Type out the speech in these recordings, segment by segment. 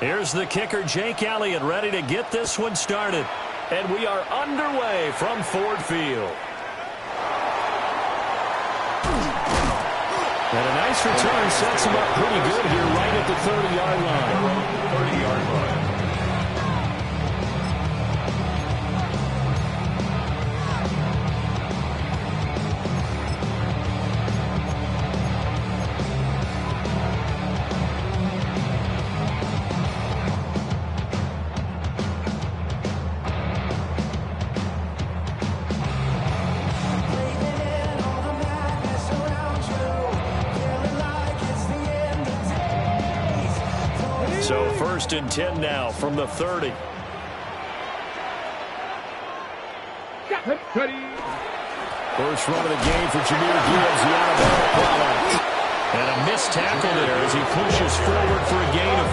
Here's the kicker, Jake Elliott, ready to get this one started. And we are underway from Ford Field. And a nice return sets him up pretty good here right at the 30-yard line. 30-yard line. So 1st and 10 now from the 30. First run of the game for Jameer Gibbs, the Alabama product. And a missed tackle there as he pushes forward for a gain of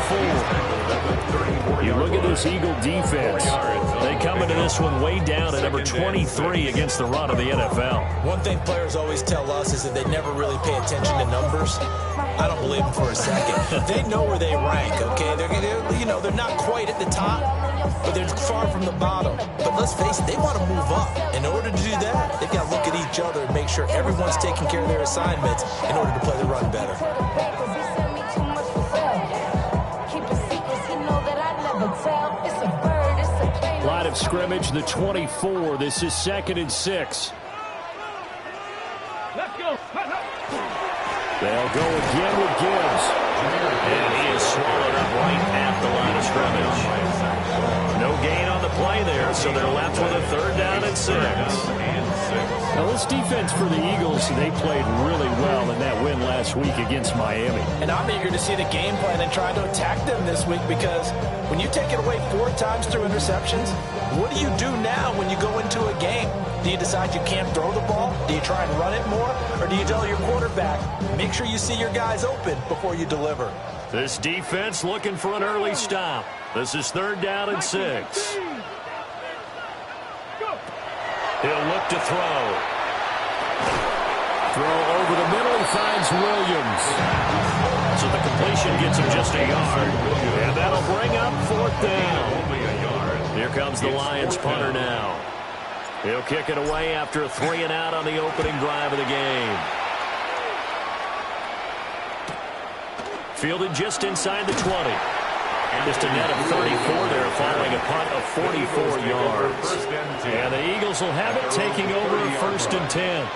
4. You look at this Eagle defense. They come into this one way down at number 23 against the run of the NFL. One thing players always tell us is that they never really pay attention to numbers. I don't believe them for a second. They know where they rank, okay? They're not quite at the top, but they're far from the bottom. But let's face it, they want to move up. In order to do that, they've got to look at each other and make sure everyone's taking care of their assignments in order to play the run better. Line of scrimmage, the 24. This is 2nd and 6. Let's go. They'll go again with Gibbs. And he is swallowed up right at the line of scrimmage. No gain on the play there, so they're left with a 3rd down and 6. Now, this defense for the Eagles, they played really well in that win last week against Miami. And I'm eager to see the game plan and try to attack them this week, because when you take it away 4 times through interceptions, what do you do now when you go into a game? Do you decide you can't throw the ball? Do you try and run it more? Or do you tell your quarterback, make sure you see your guys open before you deliver? This defense looking for an early stop. This is 3rd down and 6. He'll look to throw. Throw over the middle. He finds Williams. So the completion gets him just a yard. And that'll bring up 4th down. Here comes the Lions punter now. He'll kick it away after a 3 and out on the opening drive of the game. Fielded just inside the 20. Just a net of 34 there, following a punt of 44 yards. And the Eagles will have it, taking over 1st and 10.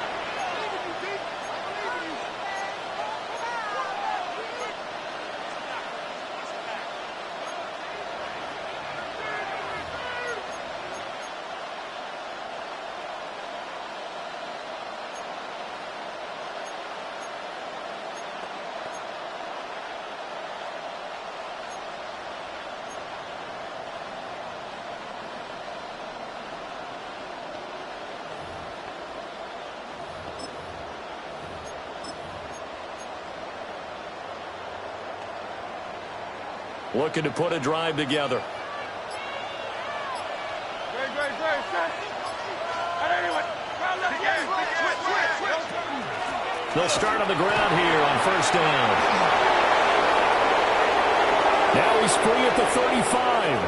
Looking to put a drive together. They'll start on the ground here on 1st down. Now he's free at the 35.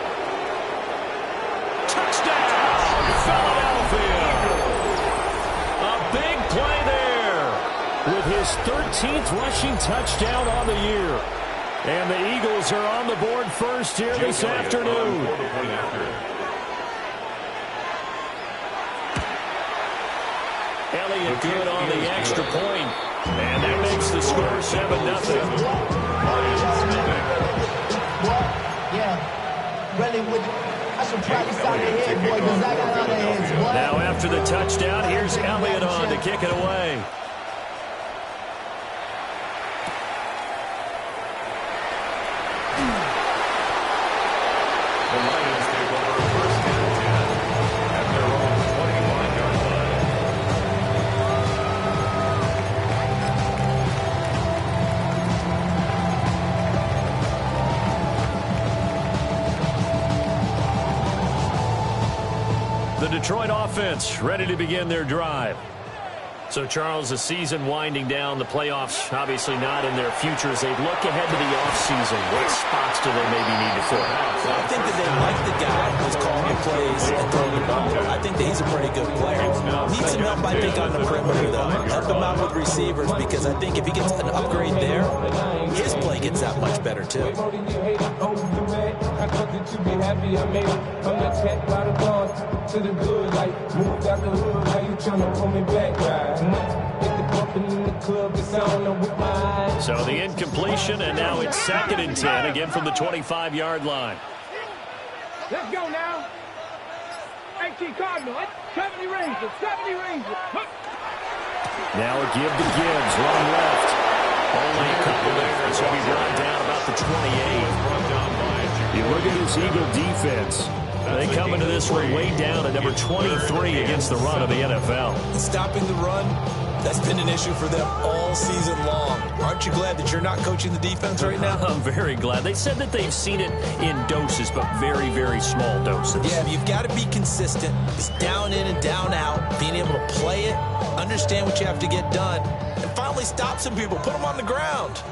Touchdown, Philadelphia. A big play there with his 13th rushing touchdown on the year. And the Eagles are on the board first here this afternoon. Elliott good on the extra point. And that makes the score 7-0. Now after the touchdown, here's Elliott on to kick it away. The Detroit offense ready to begin their drive. So, Charles, the season winding down, the playoffs obviously not in their future. As they look ahead to the offseason, what spots do they maybe need to fill? Well, I think that they like the guy who's calling the plays and throwing the ball. I think that he's a pretty good player. Needs some help, I think, on the perimeter, though. Help him out with receivers, because I think if he gets an upgrade there, his play gets that much better, too. So the incompletion, and now it's 2nd and 10, again from the 25-yard line. Let's go now. 18 Cardinal, 70 Rangers, 70 Rangers. Now a give to Gibbs, run left. Only a couple there, so he'll be brought down about the 28. You look at this Eagle defense. They come into this one way down at number 23 against the run of the NFL. Stopping the run, that's been an issue for them all season long. Aren't you glad that you're not coaching the defense right now? I'm very glad. They said that they've seen it in doses, but very, very small doses. Yeah, you've got to be consistent. It's down in and down out, being able to play it, understand what you have to get done, and finally stop some people, put them on the ground.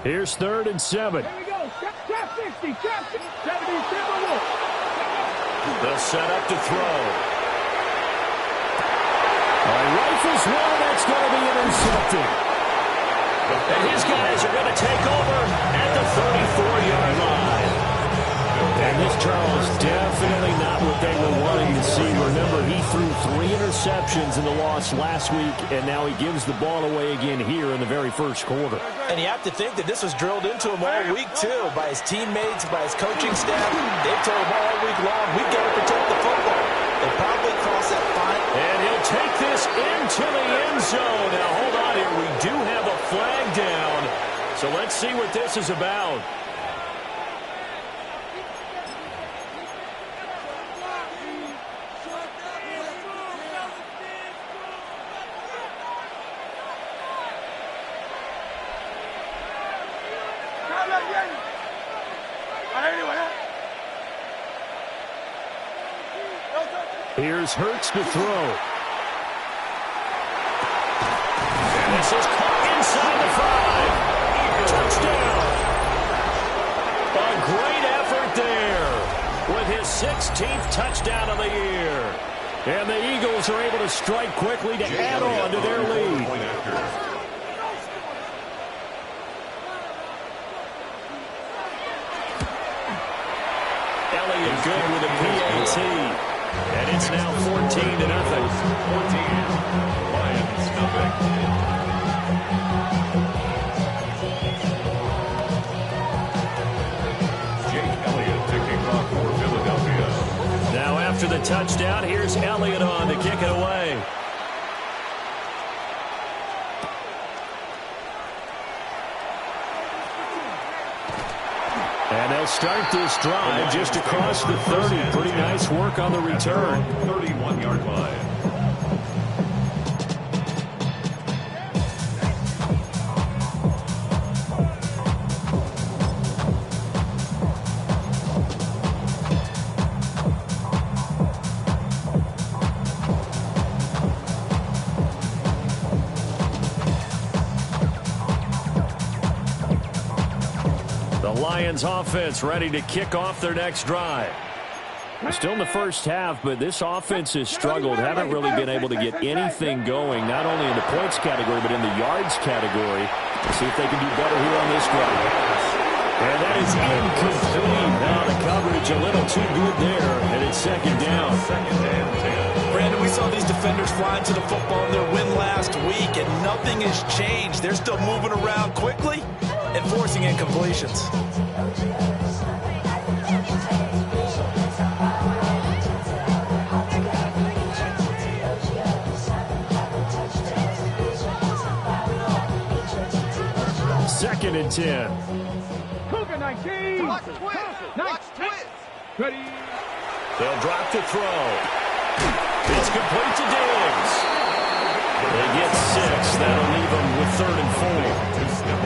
Here's 3rd and 7. Here we go. Trap 60, trap 60, 77. They'll set up to throw. Rifles one, that's going to be intercepted. And his guys are going to take over at the 34-yard line. And this, Charles, definitely not what they were wanting to see. Remember, he threw 3 interceptions in the loss last week, and now he gives the ball away again here in the very first quarter. And you have to think that this was drilled into him all week, too, by his teammates, by his coaching staff. They've told him all week long, we've got to protect the football. They probably cross that line. And he'll take this into the end zone. Now, hold on here. We do have a flag down. So let's see what this is about. Here's Hurts to throw. And this is caught inside the 5. Touchdown. A great effort there with his 16th touchdown of the year. And the Eagles are able to strike quickly to add on to their lead. Elliott good with a PAT. And it's now 14-0. 14, Lions, nothing. Jake Elliott kicking off for Philadelphia. Now after the touchdown, here's Elliott on to kick it away. And they'll start this drive just across the 30. Pretty nice work on the return. 31-yard line. Lions offense ready to kick off their next drive. Still in the first half, but this offense has struggled. Haven't really been able to get anything going, not only in the points category, but in the yards category. Let's see if they can do better here on this drive. And that is incomplete. Now the coverage a little too good there, and it's 2nd down. 2nd and 10. Brandon, we saw these defenders flying to the football in their win last week, and nothing has changed. They're still moving around quickly and forcing incompletions. Second and 10. Cougar 19. Watch twist. Ready. They'll drop to throw. It's complete to Diggs. They get 6. That'll leave them with 3rd and 4.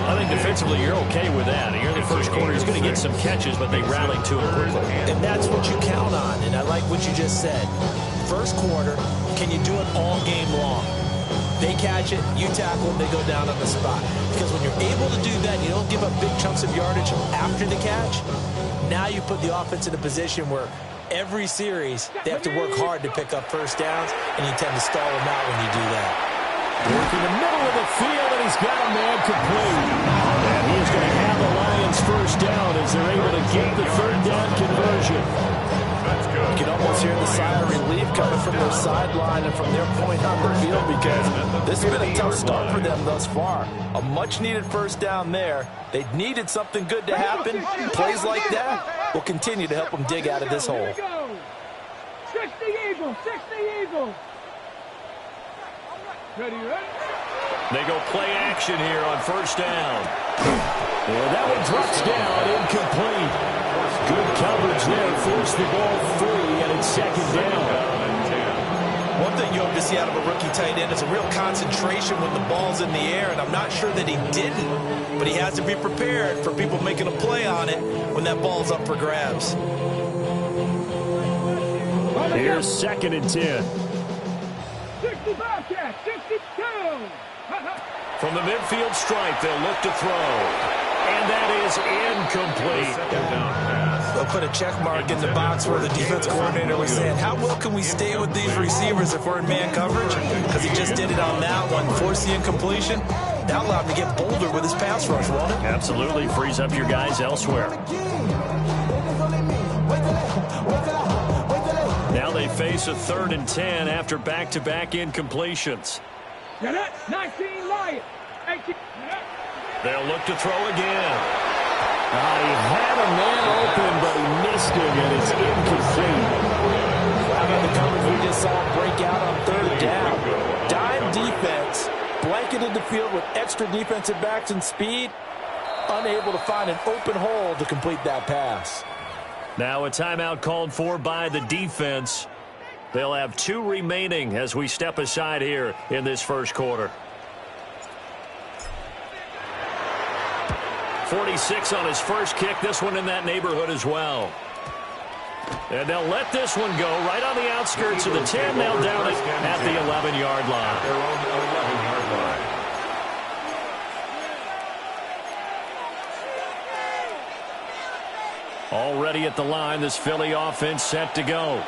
I think defensively you're okay with that. Here in the first quarter, he's going to get some catches, but they rallied to him quickly. And that's what you count on, and I like what you just said. First quarter, can you do it all game long? They catch it, you tackle them, they go down on the spot. Because when you're able to do that, you don't give up big chunks of yardage after the catch. Now you put the offense in a position where every series they have to work hard to pick up first downs, and you tend to stall them out when you do that. Working the middle of the field, and he's got a man complete. And he is going to have the Lions first down as they're able to get the third down conversion. You can almost hear the sigh of relief coming from their sideline and from their point on the field, because this has been a tough start for them thus far. A much-needed first down there. They needed something good to happen. Plays like that will continue to help them dig out of this hole. 60 Eagles, 60 Eagles. Ready? They go play action here on first down. And that one drops down, incomplete. Good coverage there, forced the ball free, and it's second down. One thing you hope to see out of a rookie tight end is a real concentration when the ball's in the air, and I'm not sure that he didn't, but he has to be prepared for people making a play on it when that ball's up for grabs. Here's second and 10. 60 Bobcats, 62. From the midfield stripe, they'll look to throw. And that is incomplete. They'll put a check mark in the box where the defense coordinator was saying, how well can we stay with these receivers if we're in man coverage? Because he just did it on that one, forced the incompletion. That allowed him to get bolder with his pass rush, won't it? Absolutely, frees up your guys elsewhere. Now they face a 3rd and 10 after back-to-back incompletions. 19 Lions, 18. They'll look to throw again. He had a man open, but he missed him, and it's incomplete. How about the coverage we just saw break out on 3rd down? Dime defense, blanketed the field with extra defensive backs and speed, unable to find an open hole to complete that pass. Now a timeout called for by the defense. They'll have 2 remaining as we step aside here in this first quarter. 46 on his first kick. This one in that neighborhood as well. And they'll let this one go right on the outskirts of the 10. They'll down it at the 11-yard line. Their own 11-yard line. Already at the line, this Philly offense set to go.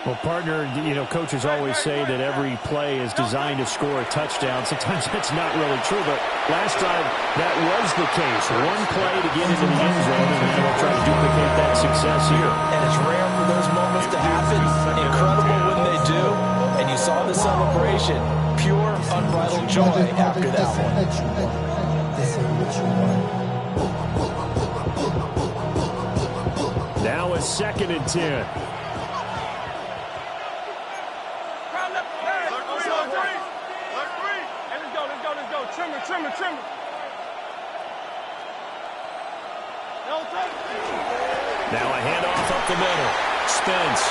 Well, partner, coaches always say that every play is designed to score a touchdown. Sometimes that's not really true, but last drive, that was the case. One play to get into the end zone, and they'll try to duplicate that success here. And it's rare for those moments to happen. Incredible when they do. And you saw the celebration. Pure, unbridled joy after that one. Now a 2nd and 10. Trimmer. Now a handoff up the middle. Spence.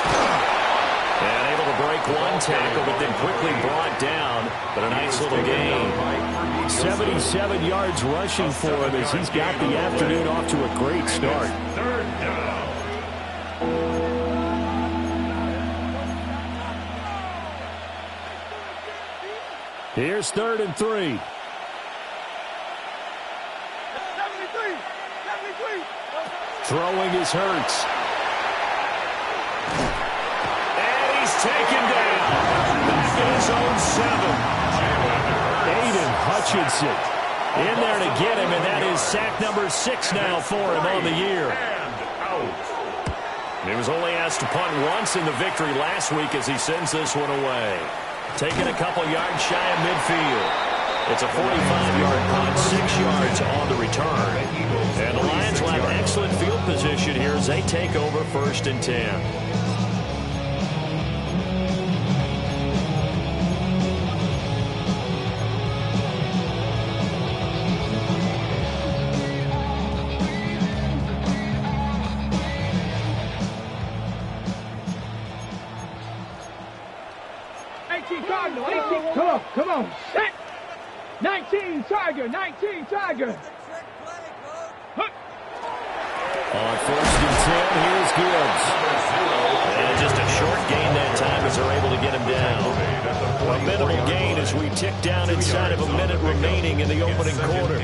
And able to break one tackle, but then quickly brought down. But a nice little gain. 77 yards rushing for him as he's got the afternoon off to a great start. 3rd down. Here's 3rd and 3. Throwing is Hurts. And he's taken down. Back in his own 7. Aiden Hutchinson in there to get him, and that is sack number 6 now for him on the year. He was only asked to punt once in the victory last week as he sends this one away. Taking a couple yards shy of midfield. It's a 45-yard punt, 6 yards on the return. And the Lions will have excellent field position here as they take over 1st and 10. Come on. Set. 19 Tiger. On 1st and 10, here's Gibbs. And just a short gain that time as they're able to get him down. A minimal gain as as we tick down inside of a minute remaining in the opening quarter.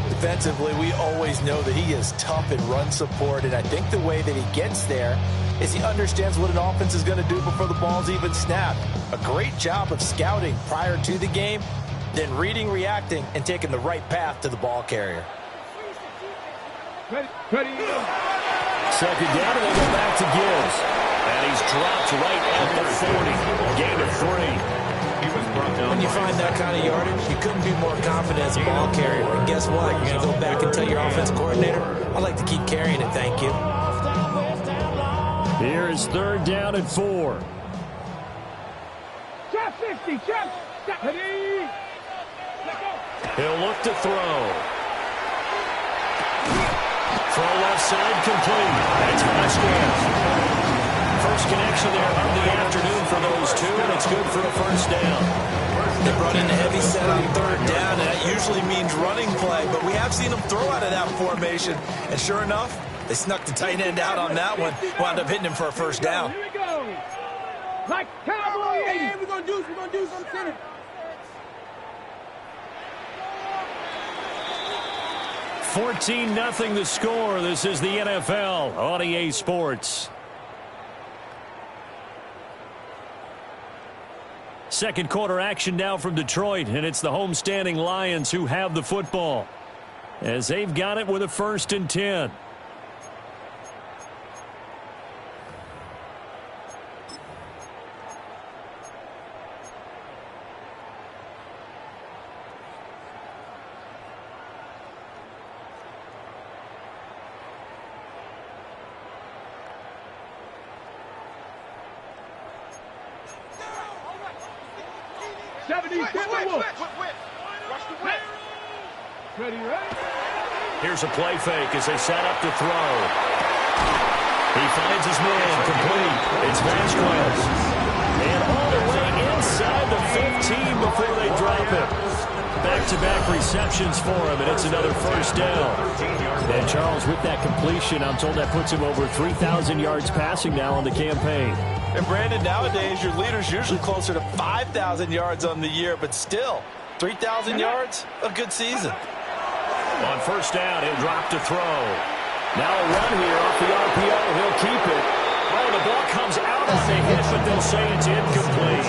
Defensively, we always know that he is tough in run support, and I think the way that he gets there is he understands what an offense is going to do before the ball's even snapped. A great job of scouting prior to the game, then reading, reacting, and taking the right path to the ball carrier. Second down, and they go back to Gibbs. And he's dropped right at the 40. Gain of 3. When you find that kind of yardage, you couldn't be more confident as a ball carrier. And guess what? You're going to go back and tell your offensive coordinator, I'd like to keep carrying it, thank you. Here is third down and 4. Check 60, check. He'll look to throw. Throw left side complete. That's Vasquez. First connection there of the afternoon for those two, and it's good for a first down. They brought in a heavy set on third down, and that usually means running play, but we have seen them throw out of that formation, and sure enough, they snuck the tight end out on that one, wound up hitting him for a first down. Here we go. Like Cowboys. Hey, we're going to do something. 14-0 the score. This is the NFL on EA Sports. Second quarter action now from Detroit, and it's the homestanding Lions who have the football as they've got it with a 1st and 10. Here's a play fake as they set up to throw. He finds his man complete. It's Vasquez. And all the way inside the 15 before they drop it. Back-to-back receptions for him, and it's another first down. And Charles, with that completion, I'm told that puts him over 3,000 yards passing now on the campaign. And Brandon, nowadays your leader's usually closer to 5,000 yards on the year, but still, 3,000 yards, a good season. On first down, he'll drop to throw. Now a run here off the RPO. He'll keep it. Oh, the ball comes out on the hit, but they'll say it's incomplete.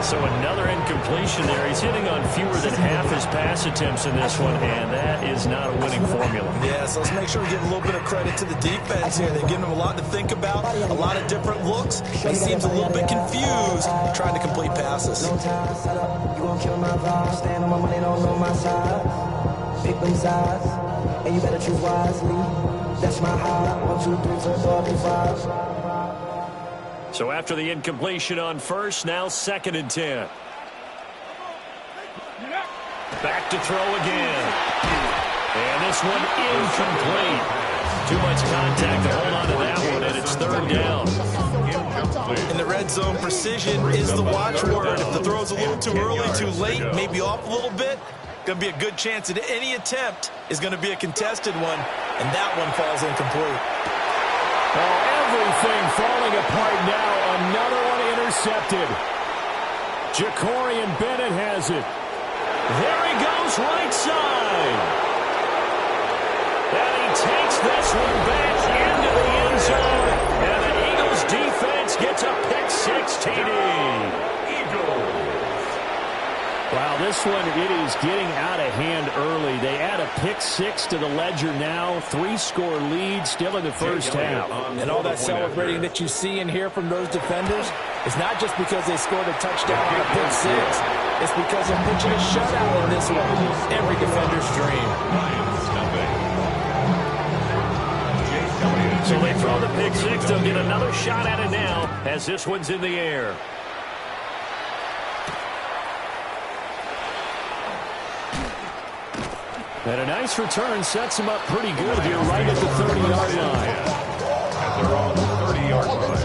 So another incompletion there. He's hitting on fewer than half his pass attempts in this one, and that is not a winning formula. Yeah, so let's make sure we give a little bit of credit to the defense here. They've given him a lot to think about, a lot of different looks. He seems a little bit confused trying to complete passes. Pick them sides, and you better choose wisely. That's my high. 1, 2, 3, 4, 5. So after the incompletion on first, now 2nd and 10. Back to throw again. And this one incomplete. Too much contact to hold on to that one, and it's 3rd down. In the red zone, precision is the watchword. If the throw's a little too early, too late, maybe off a little bit, going to be a good chance that any attempt is going to be a contested one, and that one falls incomplete. Oh, everything falling apart now. Another one intercepted. Jacorian Bennett has it. There he goes, right side. And he takes this one back into the end zone. And the Eagles defense gets a pick-6 TD. Wow, this one, it is getting out of hand early. They add a pick-6 to the ledger now. 3-score lead still in the first half. And all that celebrating that you see and hear from those defenders is not just because they scored a touchdown on a pick-6. It's because they're pitching a shutout in this one. Every defender's dream. So they throw the pick-6. They'll get another shot at it now as this one's in the air. And a nice return sets him up pretty good here right at the 30-yard line. And they're on the 30-yard line.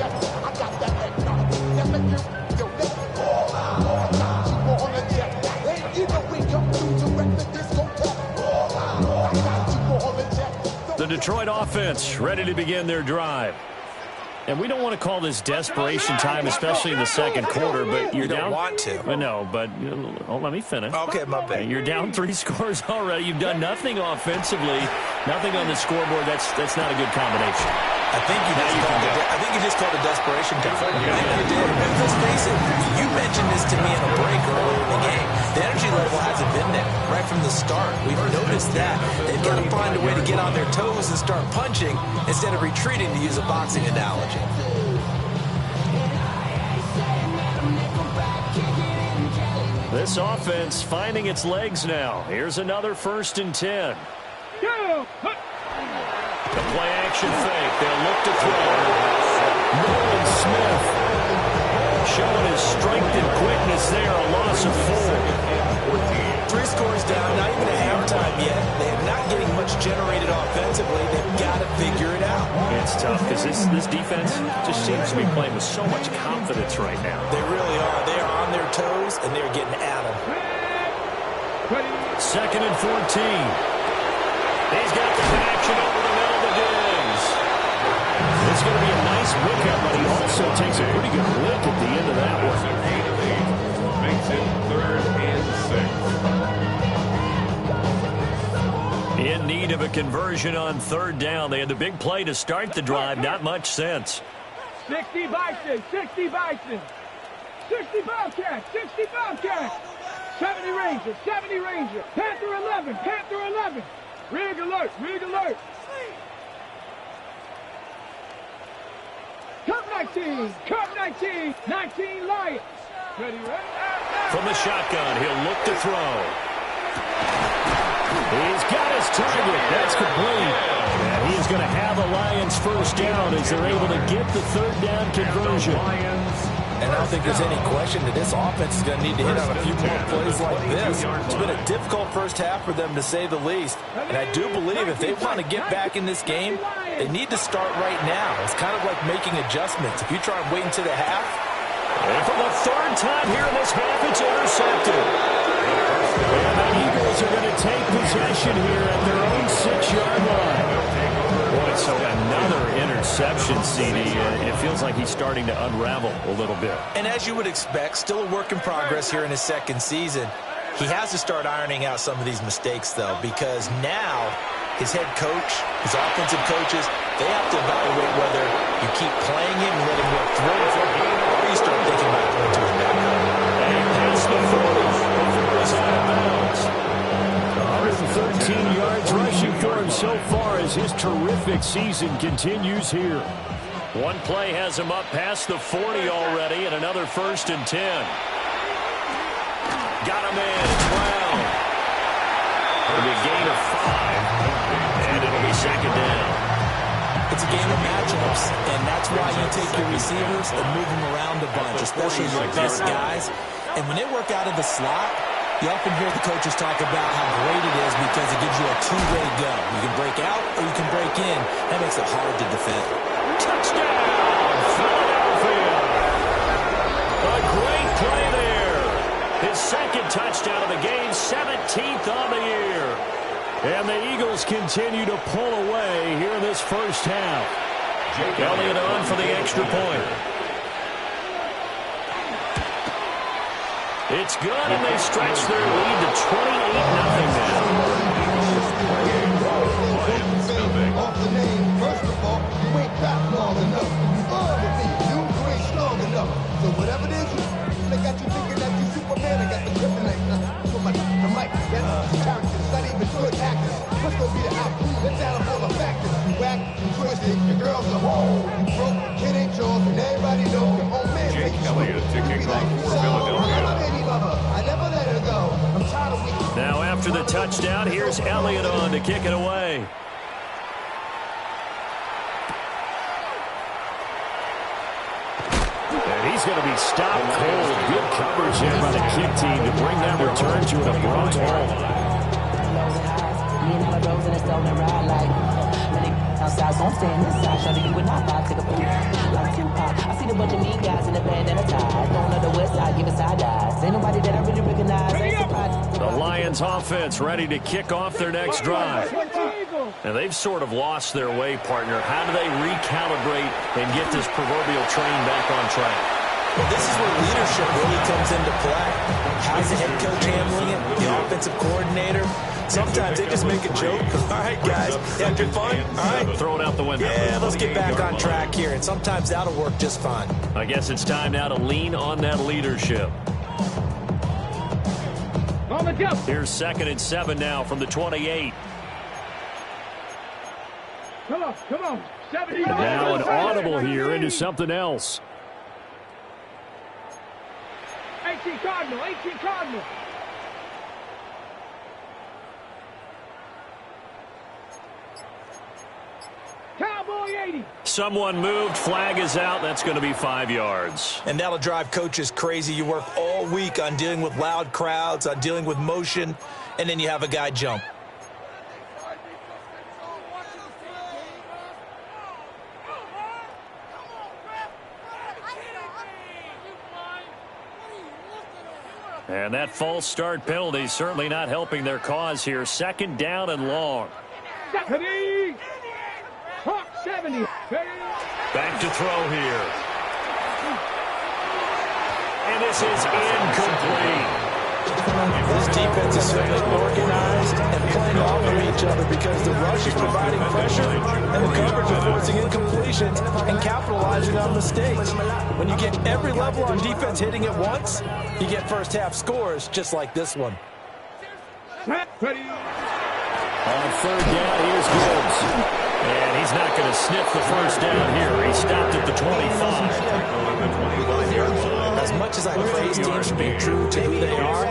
The Detroit offense ready to begin their drive. And we don't want to call this desperation time, especially in the second quarter, but you're down. You don't want to. No, but let me finish. Okay, my bad. You're down 3 scores already. You've done nothing offensively, nothing on the scoreboard. That's not a good combination. I think you just called it desperation time. I think you did. Let's face it, you mentioned this to me in a break earlier in the game. The energy level hasn't been there right from the start. We've noticed that. They've got to find a way to get on their toes and start punching instead of retreating, to use a boxing analogy. This offense finding its legs now. Here's another 1st and 10. The play-action fake. They'll look to throw. Nolan Smith showing his strength and quickness there. A loss of 4. 3 scores down, not even at halftime yet. They're not getting much generated offensively. They've got to figure it out. It's tough because this defense just seems to be playing with so much confidence right now. They really are. They are on their toes, and they're getting at them. 2nd and 14. He's got the connection over the middle to Diggs. It's going to be a nice pickup, but he also takes a pretty good lick at the end of that one. Makes it 3rd and 6. In need of a conversion on 3rd down. They had the big play to start the drive. Not much sense. 60 Bison, 60 Bison, 60 Bobcats, 60 Bobcats, 70 Ranger, 70 Ranger, Panther 11, Panther 11. Rig alert, rig alert. Cup 19, Cup 19, 19 Lions. Ready, ready? From the shotgun, he'll look to throw. He's got his target. That's complete. And he's going to have a Lions 1st down as they're able to get the 3rd down conversion. And I don't think there's any question that this offense is going to need to hit on a few more plays like this. It's been a difficult first half for them, to say the least. And I do believe if they want to get back in this game, they need to start right now. It's kind of like making adjustments. If you try and wait until the half. And for the 3rd time here in this half, it's intercepted. And the Eagles are going to take possession here at their own 6-yard line. Boy, so another interception, CD. It feels like he's starting to unravel a little bit. And as you would expect, still a work in progress here in his 2nd season. He has to start ironing out some of these mistakes, though, because now his head coach, his offensive coaches, they have to evaluate whether you keep playing him and let him work through it, or you start thinking about going to his back. And past the 40. Is out of bounds. 113 yards rushing for him so far as his terrific season continues here. One play has him up past the 40 already, and another 1st and 10. Got him in. It's Brown. It'll be a gain of 5, and it'll be 2nd down. It's a game of matchups, and that's why you take your receivers and move them around a bunch, especially your best guys. And when they work out of the slot, you often hear the coaches talk about how great it is because it gives you a 2-way go. You can break out or you can break in. That makes it hard to defend. Touchdown, Philadelphia. A great play there. His 2nd touchdown of the game, 17th on the year. And the Eagles continue to pull away here in this 1st half. Elliott on for the extra point. It's good, and they stretch their lead to 28-0 now. Off the name, first of all, you ain't back long enough. You ain't strong enough. So whatever it is, they got you thinking that you Superman. I got the kryptonite. So much the mic, that's characters, not even good actors. What's gonna be the outcome? Let's add up all the factors. You whack, you twisted, your girl's a hoe. You broke, kid ain't yours, and everybody knows your own man. Jake Elliott taking off for Philadelphia. I never let her go. I'm tired of weak. Now after the touchdown, here's Elliott on to kick it away. And he's going to be stopped cold. Good coverage there by the kick team to bring that return to an abrupt halt. Outside, so I'm staying inside. Shawty, you would not buy. Take a food like Tupac. I seen a bunch of mean guys in the band that are tied. Going on the west side, giving side eyes. Ain't nobody that I really recognize. The Lions Lions offense ready to kick off their next drive. And they've sort of lost their way, partner. How do they recalibrate and get this proverbial train back on track? Well, this is where leadership really comes into play. How's the head coach handling it? The offensive coordinator? Sometimes they just make a joke. All right, guys, you had your fun? All right. Throw it out the window. Yeah, let's get back on track here. And sometimes that'll work just fine. I guess it's time now to lean on that leadership. Here's 2nd and 7 now from the 28. Come on. 70. Now an audible here into something else. 18 Cardinal. Cowboy 80. Someone moved. Flag is out. That's going to be 5 yards. And that'll drive coaches crazy. You work all week on dealing with loud crowds, on dealing with motion, and then you have a guy jump. And that false start penalty certainly not helping their cause here. 2nd down and long. 70. 70. Back to throw here. And this is incomplete. This defense is certainly organized and playing off of each other because the rush is providing pressure and the coverage is forcing incompletions and capitalizing on mistakes. When you get every level on defense hitting at once, you get first half scores just like this one. Ready. On 3rd down, here's Gibbs. And he's not going to sniff the first down here. He stopped at the 25. As much as I praise teams for being true to who they are,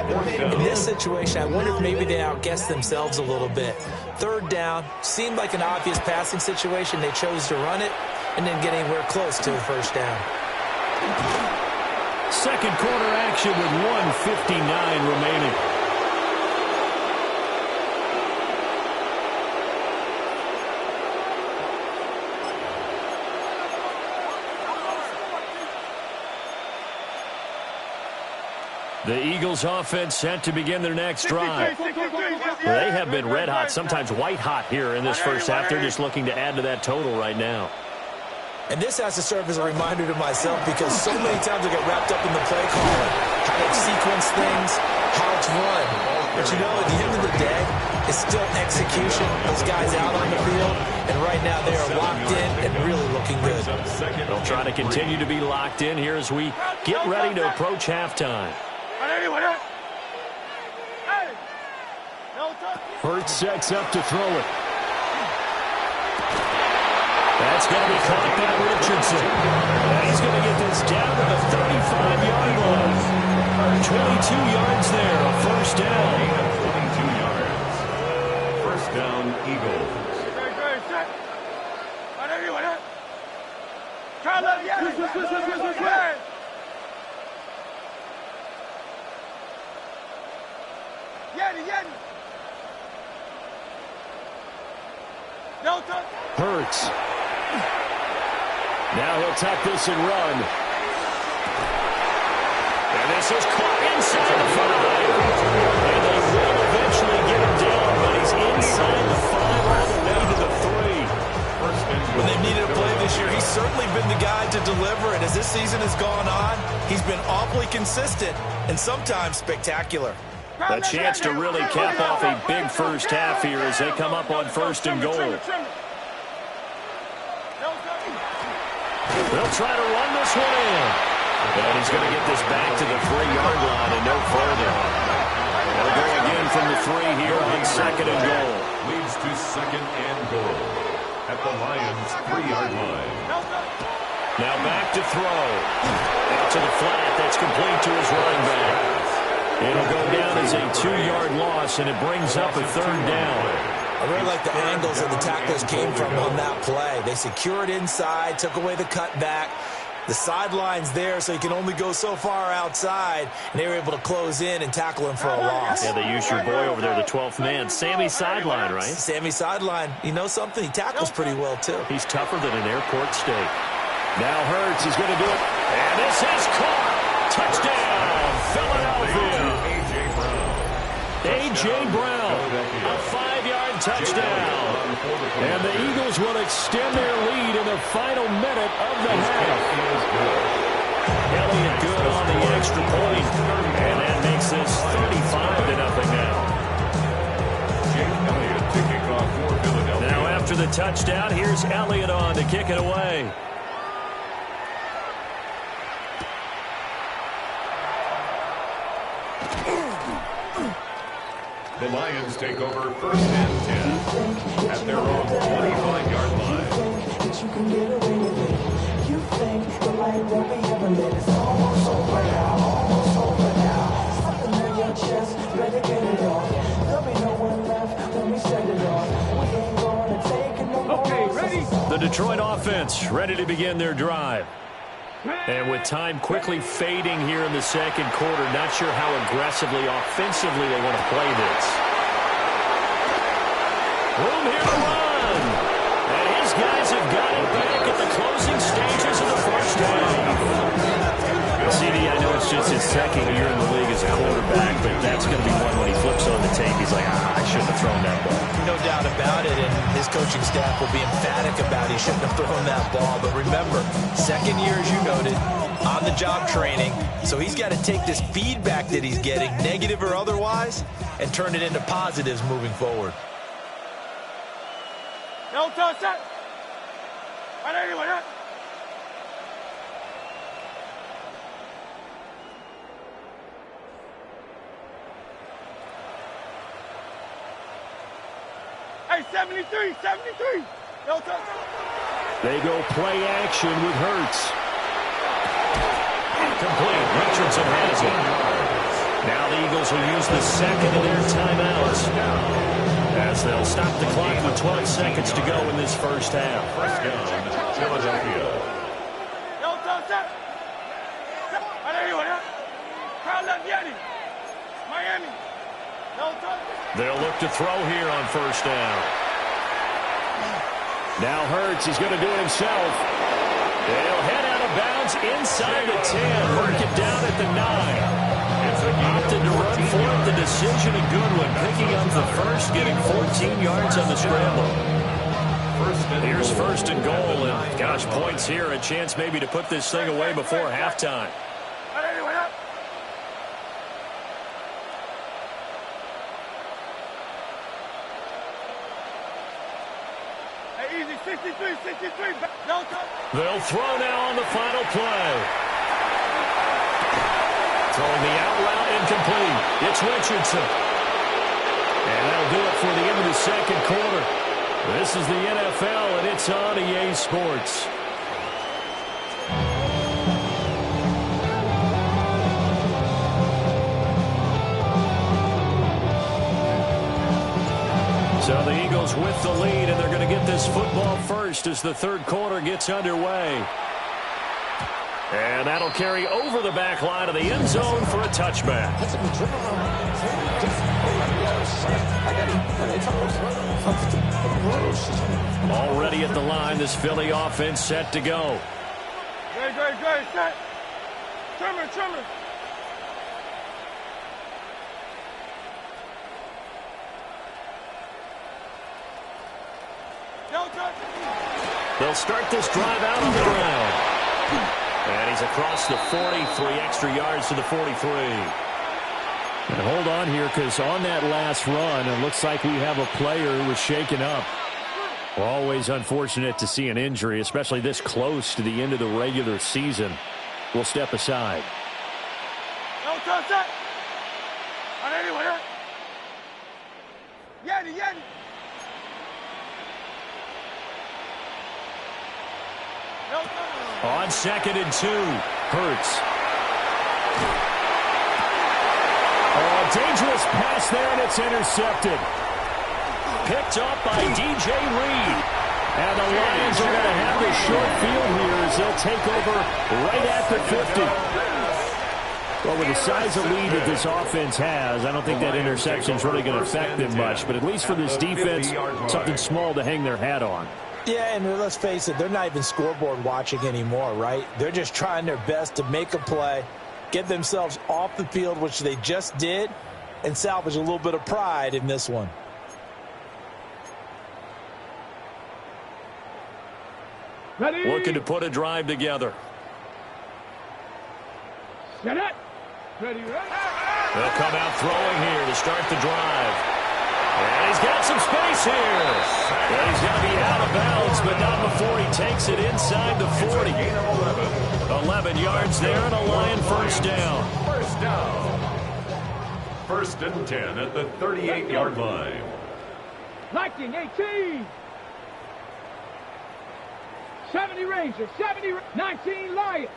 in this situation, I wonder if maybe they outguessed themselves a little bit. 3rd down seemed like an obvious passing situation. They chose to run it and didn't get anywhere close to a first down. 2nd quarter action with 1:59 remaining. The Eagles offense set to begin their next drive. They have been red hot, sometimes white hot here in this first half. They're just looking to add to that total right now. And this has to serve as a reminder to myself because so many times I get wrapped up in the play calling, how to sequence things, how it's run. But you know, at the end of the day, it's still execution. Those guys out on the field, and right now they are locked in and really looking good. They'll try to continue to be locked in here as we get ready to approach halftime. Hurts sets up to throw it. That's going to be caught by Richardson. And he's going to get this down to the 35-yard line. 22 yards there, a first down. 22 yards. First down, Eagles. Hurts. Now he'll tuck this and run. And this is caught inside the 5. And they will eventually get him down, but he's inside the 5 all the way to the 3. When they've needed a play this year, he's certainly been the guy to deliver. And as this season has gone on, he's been awfully consistent and sometimes spectacular. A chance to really cap off a big first half here as they come up on 1st and goal. They'll try to run this one in. And he's going to get this back to the 3-yard line and no further. They'll go again from the 3 here on 2nd and goal. Leads to 2nd and goal at the Lions' 3-yard line. Now back to throw. Out to the flat. That's complete to his running back. It'll go down as a 2-yard loss, and it brings up a 3rd down. I really like the angles that the tacklers came from on that play. They secured inside, took away the cutback. The sideline's there, so you can only go so far outside, and they were able to close in and tackle him for a loss. Yeah, they used your boy over there, the 12th man. Sammy Sideline, right? Sammy Sideline. You know something? He tackles pretty well, too. He's tougher than an airport steak. Now Hurts is going to do it. And this is caught. Touchdown, Philadelphia. A.J. A.J. Brown, a 5-yard touchdown. And the Eagles will extend their lead in the final minute of the half. Elliott good on the extra point, and that makes this 35-0 now. Now after the touchdown, here's Elliott on to kick it away. The Lions take over 1st and 10 at their own 25-yard line. You can get away with it. You think the light won't be ever lit. It's almost over now, almost over now. Something in your chest, better get it off. There'll be no one left when we set it off. We ain't gonna take it no more. Okay, ready? The Detroit offense ready to begin their drive. And with time quickly fading here in the second quarter, not sure how aggressively, offensively they want to play this. Room here to run. And his guys have got it back at the closing stages of the first half. CD, I know it's just his second year in the league as a quarterback, but that's going to be one when he flips on the tape. He's like, I shouldn't have thrown that ball. No doubt about it, and his coaching staff will be emphatic about he shouldn't have thrown that ball. But remember, second year, as you noted, on-the-job training, so he's got to take this feedback that he's getting, negative or otherwise, and turn it into positives moving forward. No touch that. Right anyway, that. Hey, 73, 73. No touch. They go play action with Hurts. Complete. Richardson has it. Now the Eagles will use the second of their timeouts as they'll stop the clock with 12 seconds to go in this first half. First down, Philadelphia. No touch that. Right anyway, that. Crowd left Yeti. Miami. No touch. They'll look to throw here on first down. Now Hurts, he's going to do it himself. They'll head out of bounds inside the 10. Work it down at the 9. Opted to run for it. The decision, a good one. Picking up the first, getting 14 yards on the scramble. Here's first and goal. And gosh, points here. A chance maybe to put this thing away before halftime. Easy, 63, 63. No touch. They'll throw now on the final play. Throwing the out route incomplete. It's Richardson. And that'll do it for the end of the second quarter. This is the NFL, and it's on EA Sports. So the Eagles with the lead, and they're going to get this football first as the third quarter gets underway. And that'll carry over the back line of the end zone for a touchback. Already at the line, this Philly offense set to go. Great, set. Trimmer. They'll start this drive out on the ground. And he's across the 40, 3 extra yards to the 43. And hold on here, because on that last run, it looks like we have a player who was shaken up. Always unfortunate to see an injury, especially this close to the end of the regular season. We'll step aside. No touch that. Anyway, Yeti. On 2nd and 2, Hurts. Oh, dangerous pass there, and it's intercepted. Picked up by DJ Reed. And the Lions are going to have the short field here as they'll take over right at the 50. Well, with the size of lead that this offense has, I don't think that interception is really going to affect them much. But at least for this defense, something small to hang their hat on. Yeah, and let's face it, they're not even scoreboard watching anymore, right? They're just trying their best to make a play, get themselves off the field, which they just did, and salvage a little bit of pride in this one. Ready? Looking to put a drive together. Set it. Ready, ready. They'll come out throwing here to start the drive. And he's got some space here. And he's going to be out of bounds, but not before he takes it inside the 40. 11 yards there and a Lion first down. First down. First and 10 at the 38-yard line. Liking 18. 70 Ranger, 70, 19 Lion.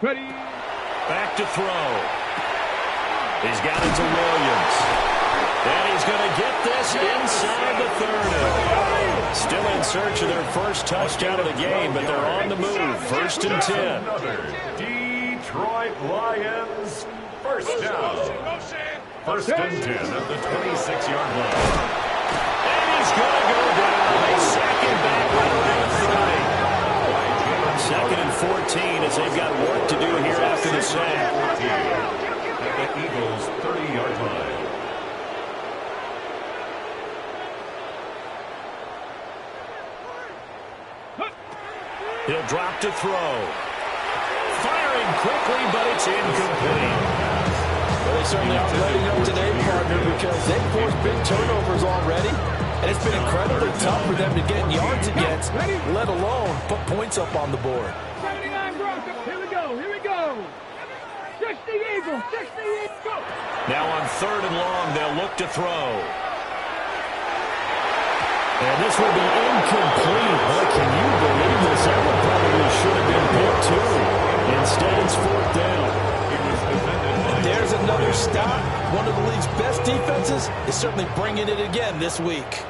Ready. Back to throw. He's got it to Williams. And he's going to get this inside the 30. Still in search of their first touchdown of the game, but they're on the move. First and 10. Another Detroit Lions first down. First and 10 at the 26-yard line. And he's going to go down. A second back right around 30. Second and 14 as they've got work to do here after the sack. At the Eagles' 30-yard line. He'll drop to throw. Firing quickly, but it's incomplete. Well, they certainly aren't letting up today, partner, because they've forced big turnovers already, and it's been incredibly tough for them to get yards against, let alone put points up on the board. 79 Broncos. Here we go. Here we go. 60 Eagles. 60 Eagles. Go. Now on third and long, they'll look to throw. And this will be incomplete. Boy, can you believe this? That one probably should have been picked too. Instead, it's fourth down. There's another stop. One of the league's best defenses is certainly bringing it again this week.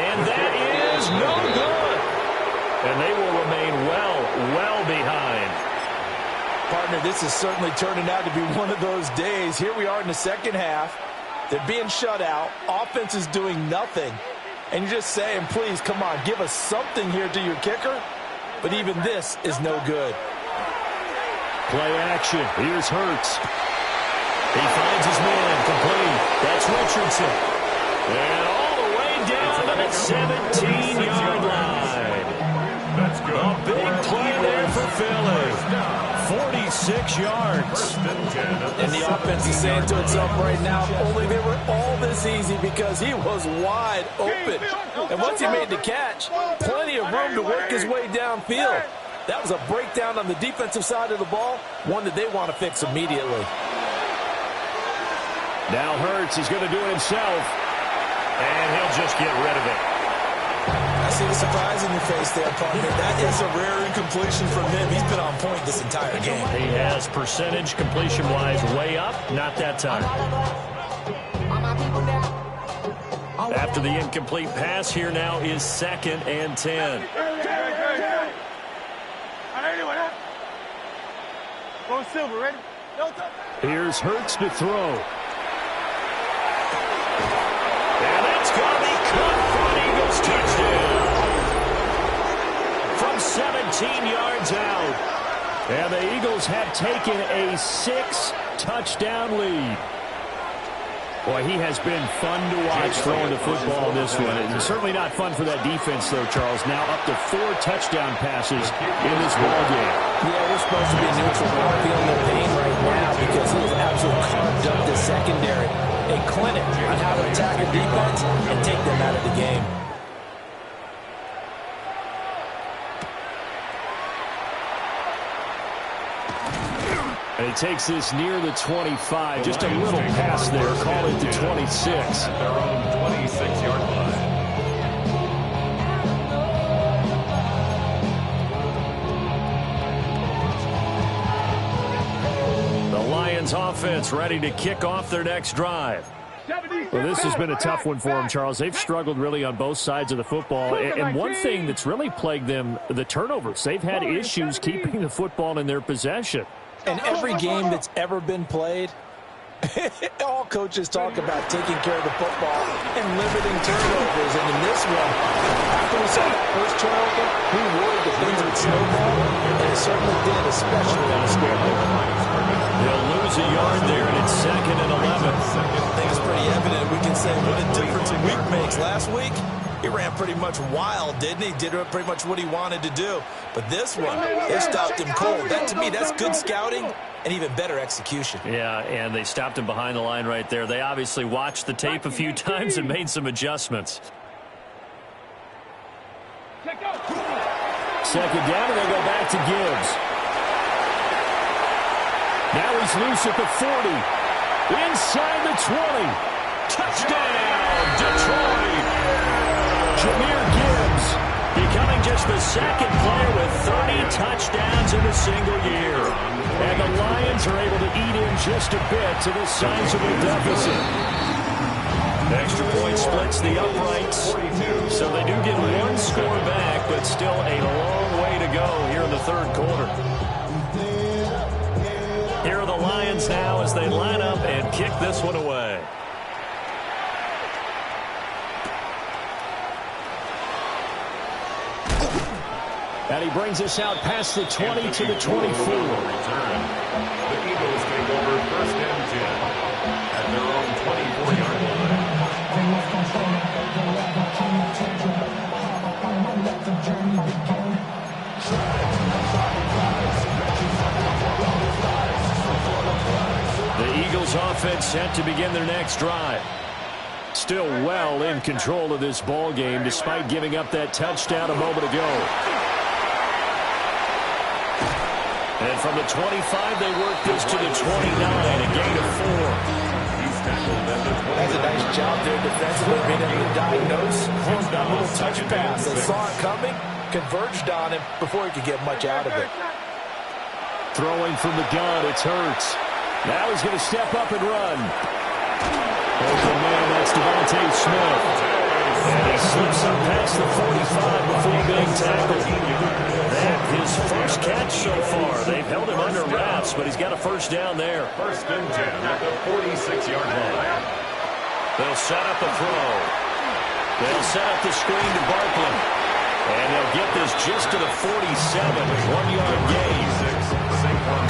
And that is no good. And they will remain well behind. Partner, this is certainly turning out to be one of those days. Here we are in the second half. They're being shut out. Offense is doing nothing. And you're just saying, please, come on, give us something here to your kicker. But even this is no good. Play action. Here's Hurts. He finds his man. Complete. That's Richardson. And all the way down to the 17-yard line. That's good. A big play there for Philly. 46 yards. And the offense is saying to itself right now, only they were all this easy because he was wide open. And once he made the catch, plenty of room to work his way downfield. That was a breakdown on the defensive side of the ball, one that they want to fix immediately. Now Hurts is going to do it himself, and he'll just get rid of it. I see the surprise in your face there, partner. That is a rare incompletion from him. He's been on point this entire game. He has percentage completion-wise way up, not that time. After the incomplete pass, here now is second and 10. Go Silver, ready? Here's Hurts to throw. And that's going to be caught for an Eagles touchdown. From 17 yards out. And the Eagles have taken a 6-touchdown lead. Boy, he has been fun to watch throwing the football in this one. It's certainly not fun for that defense, though, Charles. Now up to 4 touchdown passes in this ball game. Yeah, we're supposed to be neutral. We're feeling the pain right now because he has absolutely carved up the secondary. A clinic on how to attack a defense and take them out of the game. And he takes this near the 25. Just a little pass there. Call it the 26. At their own 26-yard line. The Lions offense ready to kick off their next drive. Well, this has been a tough one for them, Charles. They've struggled really on both sides of the football. And one thing that's really plagued them, the turnovers. They've had issues keeping the football in their possession. And every game that's ever been played, all coaches talk about taking care of the football and limiting turnovers. And in this one, after we saw that first turnover, we worried that things could snowball, and it certainly did, especially on the scoreboard. They'll lose a yard there, and it's 2nd and 11. I think it's pretty evident. We can say what a difference a week makes. Last week, he ran pretty much wild, didn't he? Did pretty much what he wanted to do. But this one, they stopped him cold. That, to me, that's good scouting and even better execution. Yeah, and they stopped him behind the line right there. They obviously watched the tape a few times and made some adjustments. 2nd down, and they go back to Gibbs. Now he's loose at the 40. Inside the 20. Touchdown, Detroit! Jahmyr Gibbs Becoming just the 2nd player with 30 touchdowns in a single year. And the Lions are able to eat in just a bit to this sizable deficit. Extra point splits the uprights. So they do get one score back, but still a long way to go here in the 3rd quarter. Here are the Lions now as they line up and kick this one away. And he brings us out past the 20 to the 24. The Eagles take over 1st and 10 at their own 24-yard line. The Eagles offense set to begin their next drive. Still well in control of this ball game despite giving up that touchdown a moment ago. And from the 25, they work this to the 29, a gain of 4. That's a nice job there defensively, being able to diagnose that little touch pass. They saw it coming, converged on him before he could get much out of it. Throwing from the gun, it's Hurts. Now he's going to step up and run. Open man, that's Devontae Smith. And he slips up past the 45 before being tackled. That his first catch so far. They've held him under wraps, but he's got a first down there. 1st and 10 at the 46-yard line. They'll set up a throw. They'll set up the screen to Barkley. And they'll get this just to the 47, 1-yard gain.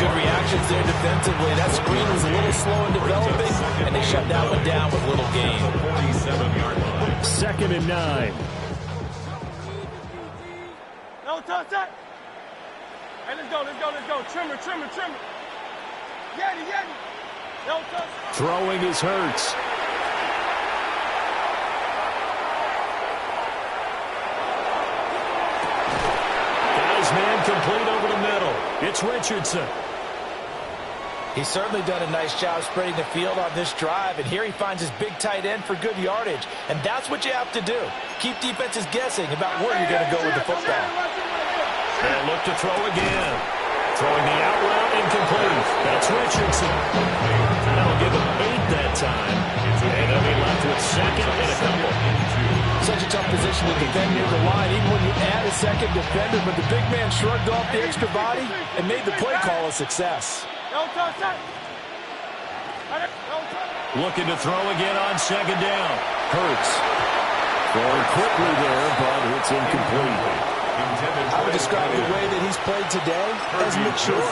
Good reactions there defensively. That screen was a little slow in developing, and they shut that one down with little gain. 2nd and 9. No touch that. Hey, let's go. Trimmer. Yeti. No touch. Throwing is Hurts. Guy's man complete over the middle. It's Richardson. He's certainly done a nice job spreading the field on this drive, and here he finds his big tight end for good yardage. And that's what you have to do. Keep defenses guessing about where you're going to go with the football. They'll look to throw again. Throwing the out route incomplete. That's Richardson. That'll give him 8 that time. And they'll be left with 2nd and a couple. Such a tough position to defend near the line, even when you add a 2nd defender. But the big man shrugged off the extra body and made the play call a success. Looking to throw again on 2nd down. Hurts. Throwing quickly there, but it's incomplete. I would describe the way that he's played today as mature.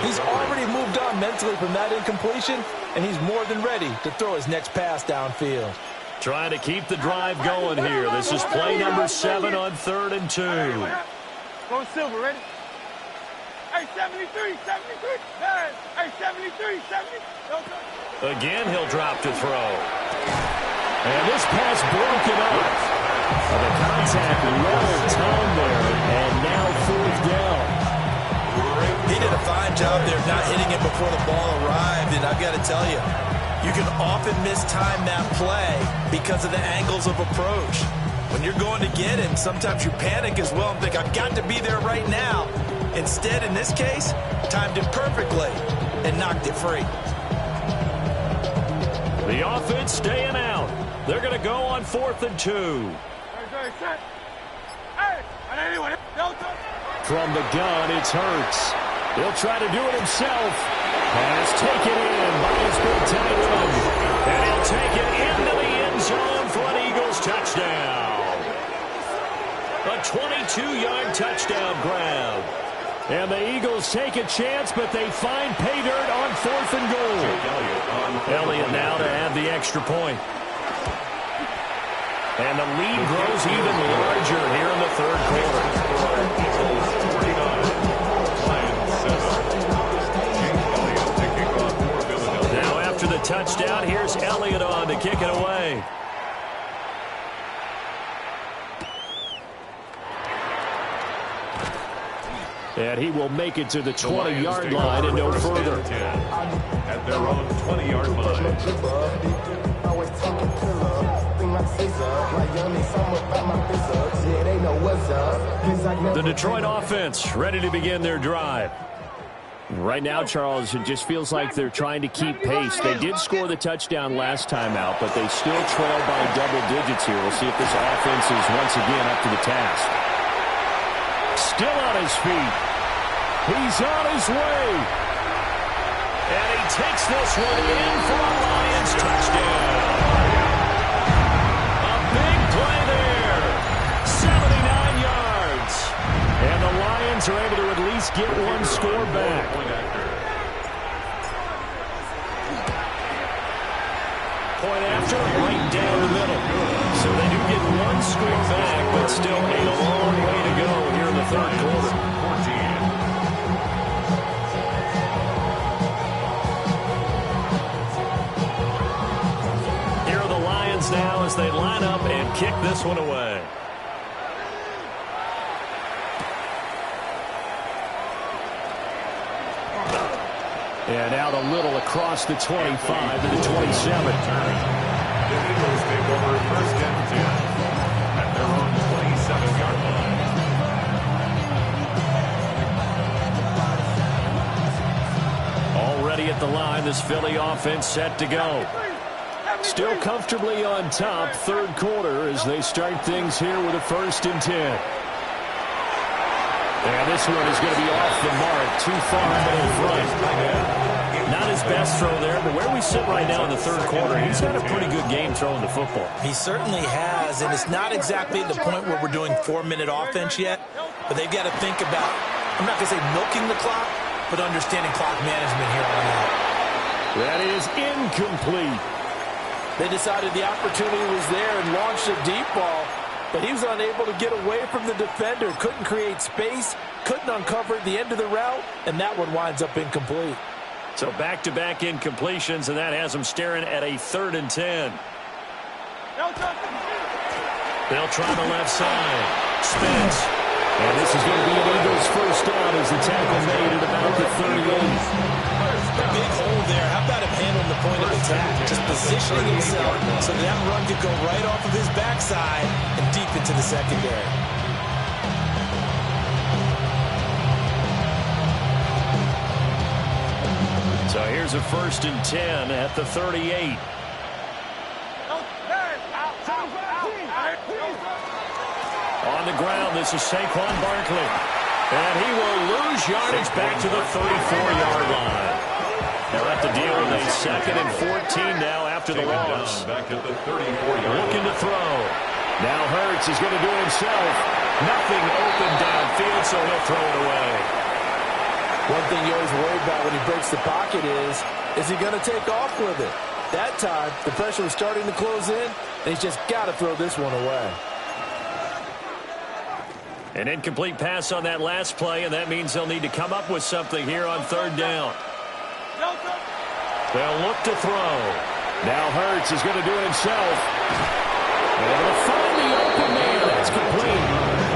He's already moved on mentally from that incompletion, and he's more than ready to throw his next pass downfield. Trying to keep the drive going here. This is play number 7 on 3rd and 2. Go Silver, ready? Hey, 73. Hey, 73. Again, he'll drop to throw. And this pass broken up. The contact well timed there, and now 4th down. He did a fine job there not hitting it before the ball arrived, and I've got to tell you, you can often mistime that play because of the angles of approach. When you're going to get him, sometimes you panic as well and think, I've got to be there right now. Instead, in this case, timed it perfectly and knocked it free. The offense staying out. They're going to go on 4th and 2. From the gun, it's Hurts. He'll try to do it himself. Pass taken in by his big tight end. And he'll take it into the end zone for an Eagles touchdown. A 22-yard 2-yard touchdown grab. And the Eagles take a chance, but they find pay dirt on 4th and goal. Elliott now to add the extra point. And the lead grows even larger here in the third quarter. Now after the touchdown, here's Elliott on to kick it away. And he will make it to the 20-yard line and no further. At their own 20-yard line. The Detroit offense ready to begin their drive. Right now, Charles, it just feels like they're trying to keep pace. They did score the touchdown last time out, but they still trail by double digits here. We'll see if this offense is once again up to the task. Still on his feet. He's on his way. And he takes this one in for a Lions touchdown. A big play there. 79 yards. And the Lions are able to at least get one score back. Point after, right down the middle. So they do get one score back, but still a long way to go here in the third quarter. Here are the Lions now as they line up and kick this one away. And out a little across the 25 to the 27. The Eagles take over 1st and 10 at their own 27-yard line. Already at the line, this Philly offense set to go. Still comfortably on top, third quarter as they start things here with a 1st and 10. And this one is going to be off the mark, too far in front. Not his best throw there, but where we sit right now in the third quarter, he's had a pretty good game throwing the football. He certainly has, and it's not exactly at the point where we're doing 4-minute offense yet, but they've got to think about, I'm not going to say milking the clock, but understanding clock management here on out. That is incomplete. They decided the opportunity was there and launched a deep ball, but he was unable to get away from the defender, couldn't create space, couldn't uncover the end of the route, and that one winds up incomplete. So back-to-back incompletions, and that has them staring at a 3rd and 10. They'll try the left side. Spence. And this is going to be an Eagles first down as the tackle made at about the 38. A big hole there. How about him handling the point of attack? Just positioning himself so that run could go right off of his backside and deep into the secondary. So here's a 1st and 10 at the 38. On the ground, this is Saquon Barkley. And he will lose yardage back to the 34-yard line. They'll have to deal with a 2nd and 14 now after the loss. Back at the 34-yard Looking to throw. Now Hurts is going to do it himself. Nothing open downfield, so he'll throw it away. One thing you always worry about when he breaks the pocket is he going to take off with it? That time, the pressure was starting to close in, and he's just got to throw this one away. An incomplete pass on that last play, and that means they'll need to come up with something here on 3rd down. They'll look to throw. Now Hurts is going to do it himself. And they'll find the open man. That's complete.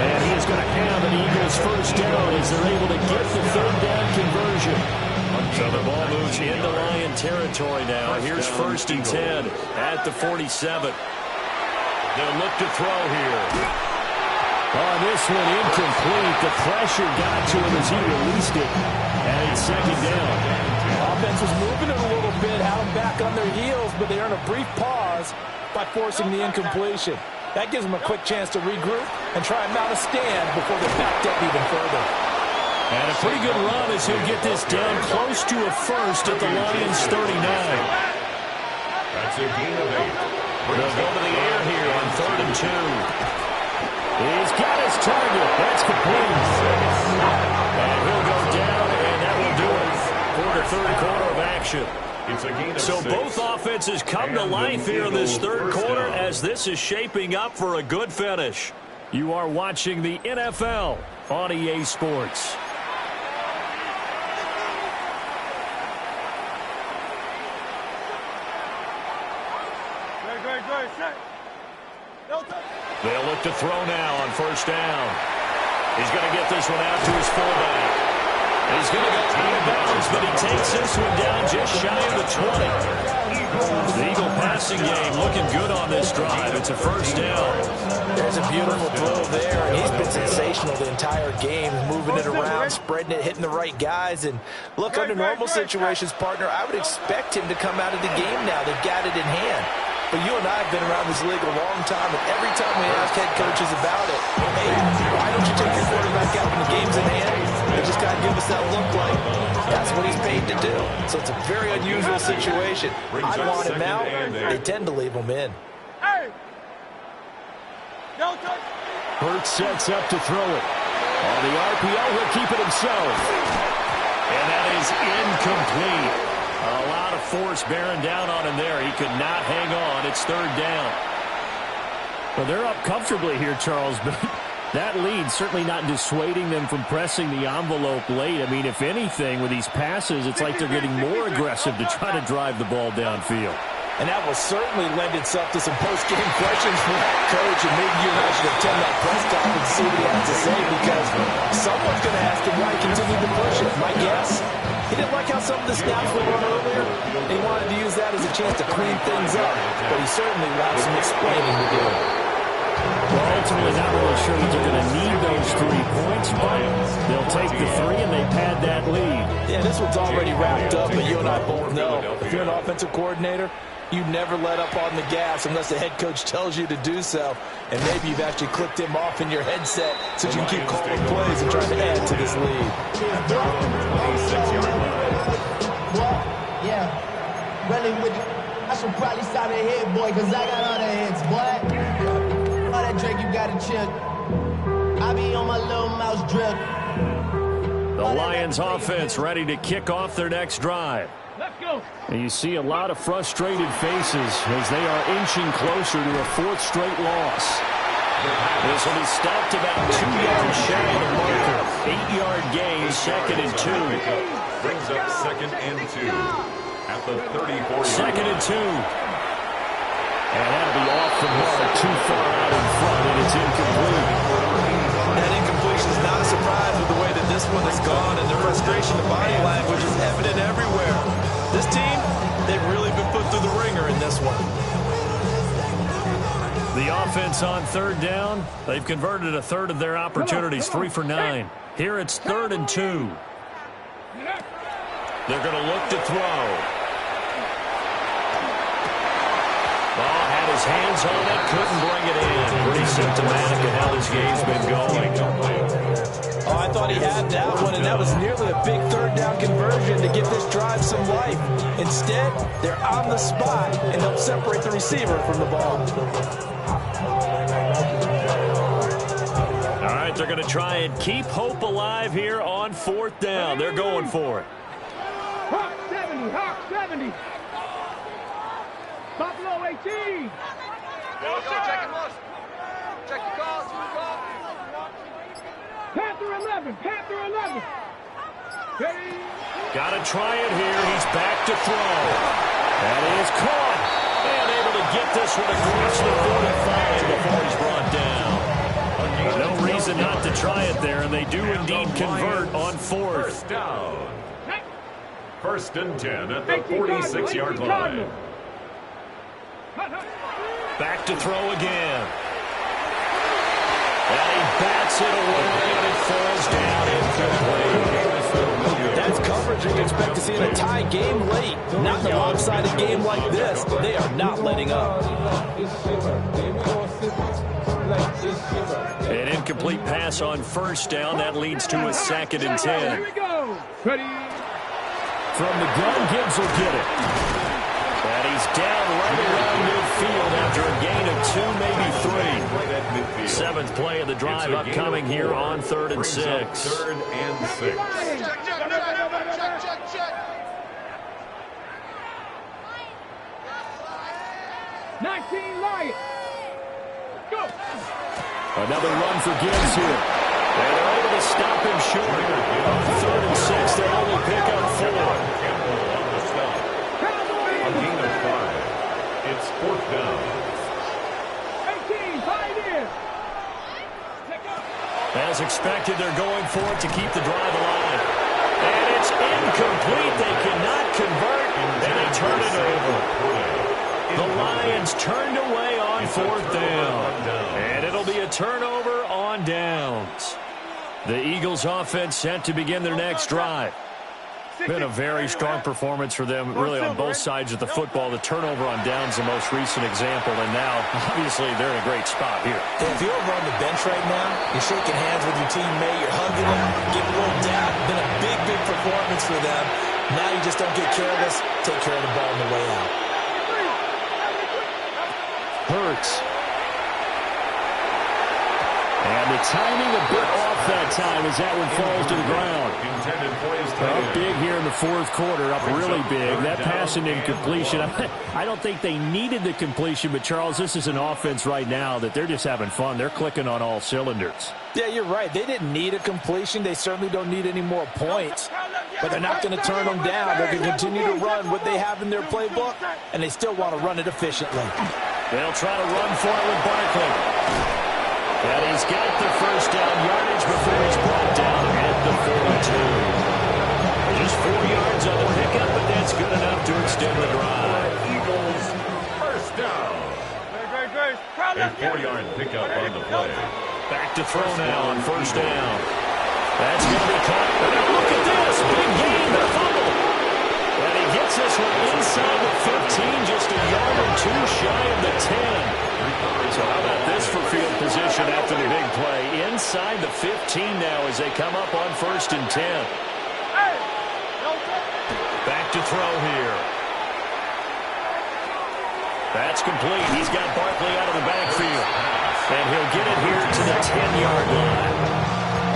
And he is going to have an Eagles first down as they're able to get the 3rd down conversion. So the ball moves into Lion territory now. Here's 1st and 10 at the 47. They'll look to throw here. On this one, incomplete. The pressure got to him as he released it. And it's 2nd down. Offense was moving it a little bit, had them back on their heels, but they earn a brief pause by forcing the incompletion. That gives them a quick chance to regroup and try and mount a stand before they're backed up even further. And a pretty good run as he'll get this down close to a 1st at the Lions 39. That's a gain of 8. They'll go to the air here on 3rd and 2. He's got his target. That's complete. And he'll go down, and that will do it for the third quarter of action. It's a gain of So 6. both offenses come to life here in this third quarter as this is shaping up for a good finish. You are watching the NFL on EA Sports. They'll look to throw now on first down. He's going to get this one out to his fullback. He's going to go out of bounds, but he takes this one down just shy of the 20. The Eagle passing game looking good on this drive. It's a first down. There's a beautiful throw there, and he's been sensational the entire game, moving it around, spreading it, hitting the right guys. And look, under normal situations, partner, I would expect him to come out of the game now. They've got it in hand. But you and I have been around this league a long time, and every time we ask head coaches about it, hey, why don't you take your quarterback out when the game's in hand? They just got to give us that look like that's what he's paid to do. So it's a very unusual situation. I want him out. They tend to leave him in. Hurts sets up to throw it. On the RPO, he'll keep it himself. And that is incomplete. A lot of force bearing down on him there. He could not hang on. It's third down. Well, they're up comfortably here, Charles, but that lead certainly not dissuading them from pressing the envelope late. I mean, if anything, with these passes, it's like they're getting more aggressive to try to drive the ball downfield. And that will certainly lend itself to some post-game questions from that coach, and maybe you and I should attend that press conference and see what he has to say, because someone's going to ask him why he continued to push it. My guess, he didn't like how some of the snaps were run earlier, and he wanted to use that as a chance to clean things up, but he certainly will have some explaining to do. Well, ultimately, not really sure that they're going to need those 3 points, but they'll take the 3 and they pad that lead. Yeah, this one's already wrapped up, but you and I both know if you're an offensive coordinator, you never let up on the gas unless the head coach tells you to do so. And maybe you've actually clicked him off in your headset so you can keep calling plays and trying to add to this lead. Yeah, running with you. I should probably start a hit, boy, because I got all the hits, boy. All that Drake, you got to chill. I be on my little mouse drip. The Lions offense ready to kick off their next drive. Let's go. And you see a lot of frustrated faces as they are inching closer to a 4th straight loss. This will be stopped about 2 yards shy of the marker. 8-yard gain, 2nd and 2. Brings up 2nd and 2 at the 34. 2nd and 2. And that'll be off the mark, too far out in front, and it's incomplete. That incompletion is not a surprise with the way that this one has gone, and the frustration of body language is evident everywhere. This team, they've really been put through the ringer in this one. The offense on third down, they've converted a third of their opportunities, 3 for 9. Here it's 3rd and 2. They're going to look to throw. Ball had his hands on it, couldn't bring it in. Pretty symptomatic of how this game's been going. Oh, I thought he had that one, and that was nearly a big third down conversion to give this drive some life. Instead, they're on the spot, and they'll separate the receiver from the ball. All right, they're going to try and keep hope alive here on 4th down. They're going for it. Hawk 70, Hawk 70. Buffalo 18. Check the calls. Panther 11, Panther 11. Hey. Got to try it here. He's back to throw. That is caught. And able to get this one across the 45 before he's brought down. No reason not to try it there, and they do indeed convert on 4th. First down. 1st and 10 at the 46-yard line. Back to throw again. And he bats it away, and it falls down incomplete. That's coverage you can expect to see in a tie game late. Not in a lopsided game like this. They are not letting up. An incomplete pass on 1st down. That leads to a 2nd and 10. Here we go. Ready. From the gun, Gibbs will get it. And he's down right around midfield after a gain of 2, maybe 3. Seventh play of the drive upcoming here on 3rd and 6. 3rd and 6. Check. 19 Lions. Go. Another run for Gibbs here. And they're able to stop him short. On 3rd and 6, they only pick up 4. A gain of 5. It's 4th down. 18, Pioneers. As expected, they're going for it to keep the drive alive. And it's incomplete. They cannot convert, and they turn it over. The Lions turned away on 4th down. And it'll be a turnover on downs. The Eagles offense set to begin their next drive. Been a very strong performance for them, really, on both sides of the football. The turnover on downs, the most recent example, and now, obviously, they're in a great spot here. If you're over on the bench right now, you're shaking hands with your teammate, you're hugging them, getting a little down. Been a big performance for them. Now you just don't get careless. Take care of the ball on the way out. Hurts. And the timing a bit off that time as that one falls to the ground. Up big here in the 4th quarter, up really big. That pass and incompletion, I don't think they needed the completion, but Charles, this is an offense right now that they're just having fun. They're clicking on all cylinders. Yeah, you're right. They didn't need a completion. They certainly don't need any more points. But they're not going to turn them down. They're going to continue to run what they have in their playbook, and they still want to run it efficiently. They'll try to run for it with Barkley. And he's got the first down yardage before he's brought down at the 42. Just 4 yards on the pickup, but that's good enough to extend the drive. Eagles first down. A 4-yard pickup on the play. Back to throw now on 1st down. That's going to be caught. And look at this. Big gain, the fumble. And he gets this one inside the 15, just a yard or 2 shy of the 10. So how about this for field position after the big play? Inside the 15 now as they come up on 1st and 10. Back to throw here. That's complete. He's got Barkley out of the backfield. And he'll get it here to the 10-yard line.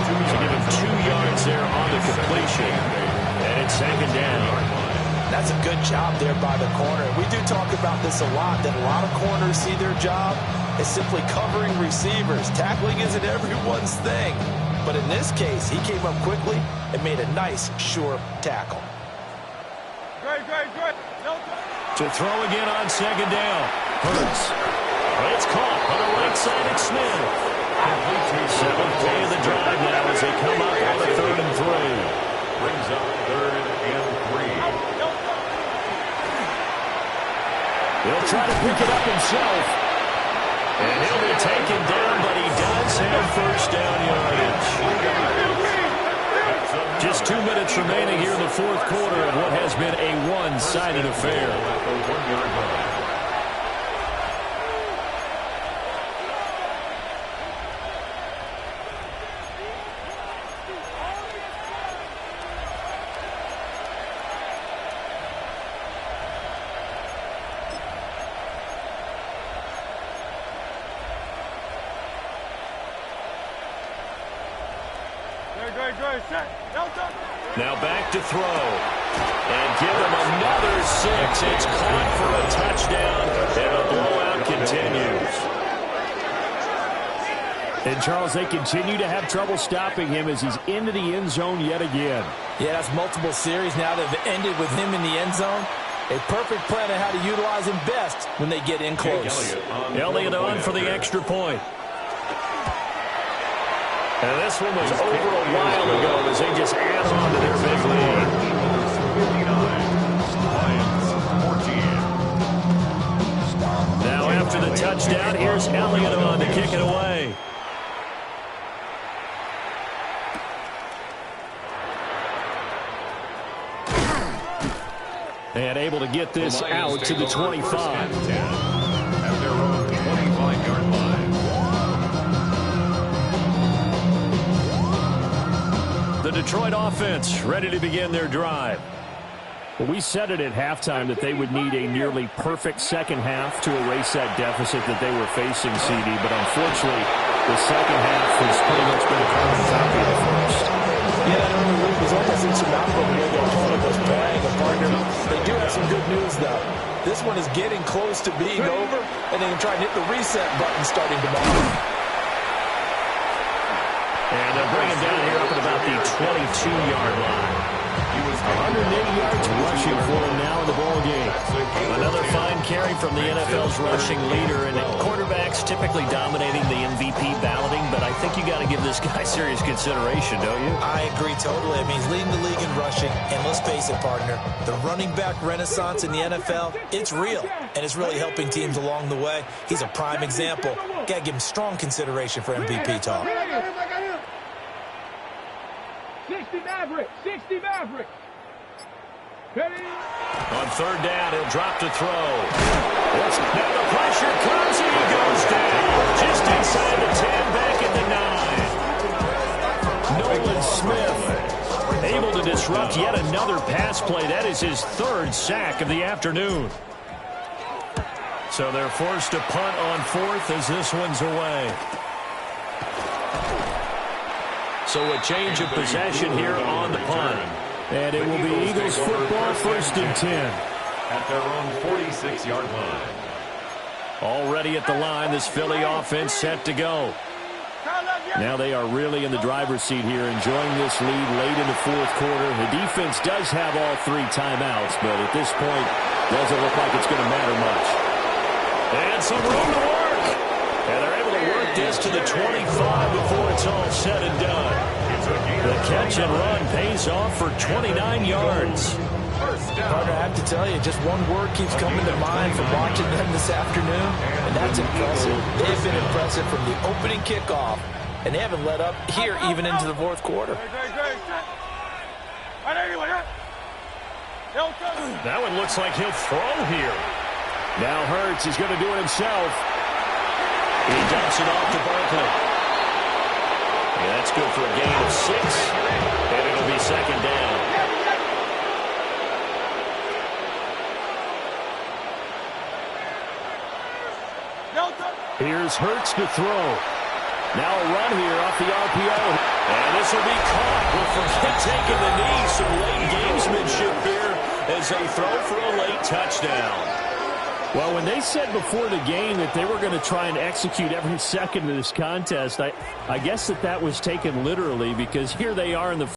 So give him 2 yards there on the completion. And it's 2nd down. That's a good job there by the corner. We do talk about this a lot, that a lot of corners see their job as simply covering receivers. Tackling isn't everyone's thing. But in this case, he came up quickly and made a nice, sure tackle. Great. To throw again on 2nd down. Hurts. It's caught on the right side of Smith. 7th play of the drive now as they come up on the 3rd and 3. Brings up 3rd and 3. He'll try to pick it up himself. And he'll be taken down, but he does have 1st down yardage. Just 2 minutes remaining here in the 4th quarter of what has been a one-sided affair. Now back to throw. And give him another 6. It's caught for a touchdown. And the blowout continues. And, Charles, they continue to have trouble stopping him as he's into the end zone yet again. Yeah, that's multiple series now that have ended with him in the end zone. A perfect plan on how to utilize him best when they get in close. Elliott on for the extra point. And this one was over a while ago as they just add on to their big lead. Now after the touchdown, here's Elliott on to kick it away. And able to get this out to the 25. At their own 25-yard line. The Detroit offense ready to begin their drive. Well, we said it at halftime that they would need a nearly perfect second half to erase that deficit that they were facing, CD. But unfortunately, the second half has pretty much been a carbon copy of the first. Yeah, that early lead was almost insurmountable the way their opponent was playing. A partner, they do have some good news, though. This one is getting close to being over, and they can try and hit the reset button starting tomorrow. And they'll bring him down here up at about the 22-yard line. 180 yards rushing for him now in the ball game. Another fine carry from the NFL's rushing leader, and quarterbacks typically dominating the MVP balloting, but I think you got to give this guy serious consideration, don't you? I agree totally. I mean, he's leading the league in rushing, and let's face it, partner, the running back renaissance in the NFL, it's real, and it's really helping teams along the way. He's a prime example. Got to give him strong consideration for MVP talk. 60 Maverick, 60 Maverick. On third down, he'll drop to throw. Now the pressure comes, and he goes down. Just inside the 10, back at the 9. Nolan Smith able to disrupt yet another pass play. That is his third sack of the afternoon. So they're forced to punt on fourth as this one's away. So a change of possession here on the punt. And it will be Eagles football, 1st and 10. At their own 46-yard line. Already at the line, this Philly offense set to go. Now they are really in the driver's seat here, enjoying this lead late in the fourth quarter. The defense does have all 3 timeouts, but at this point, doesn't look like it's going to matter much. And some room to work. And they're able to work this to the 25 before it's all said and done. The catch and run pays off for 29 yards. Partner, I have to tell you, just one word keeps coming to mind from watching them this afternoon, and that's impressive. They've been impressive from the opening kickoff, and they haven't let up here even into the fourth quarter. That one looks like he'll throw here. Now Hurts is going to do it himself. He dumps it off to Barkley. Yeah, that's good for a gain of 6, and it'll be second down. Here's Hurts to throw. Now a run here off the RPO. And this will be caught. We'll forget taking the knee. Some late gamesmanship here as they throw for a late touchdown. Well, when they said before the game that they were going to try and execute every second of this contest, I guess that was taken literally, because here they are in the